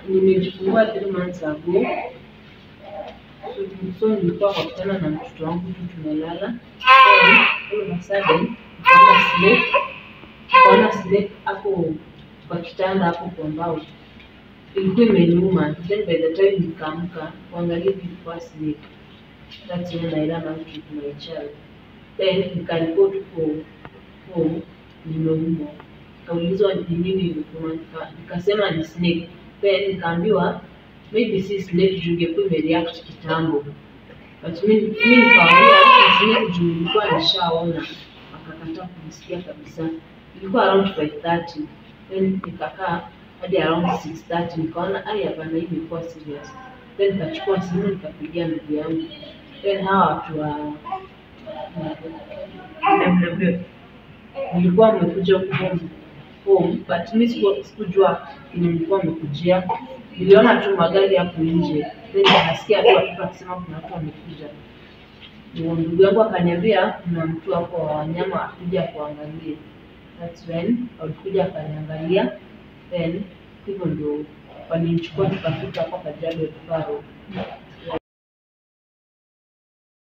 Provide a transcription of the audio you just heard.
nimejifungua 3 months ago. So nilikuwa kukutana na mtoto wangu tu tumelala. All of a sudden nikaona snake hapo kwa kitanda hapo kwa mbao. Ilikuwa imeniuma. Then by the time nikaamka kuangalia ilikuwa snake. That's when I ran out with my child. Then nikaripoti home nimeumwa. Kaulizwa ni nini ilikuwa, nikasema ni snake. Then nikaambiwa maybe si snake juu ingekuwa imereact kitambo. But mimi nikaona snake juu nilikuwa nishaona. Akakataa kunisikia kabisa. Ilikuwa around 5:30. Then nikakaa hadi around 6:30 nikaona hapana, hii ilikuwa serious. Then nikachukua simu nikapigia ndugu yangu. Then hawa watu wa nilikuwa wamekuja home, but mimi sikujua nilikuwa wamekujia. Niliona tu magari hapo nje. Then nikasikia tu watu wakisema kuna watu wamekuja. Ndugu yangu akaniambia kuna mtu hapo wa wanyama akuja kuangalia. That's when alikuja akaniangalia. Then hivyo ndio walinichukua tukafika hapo Kajiado Referral.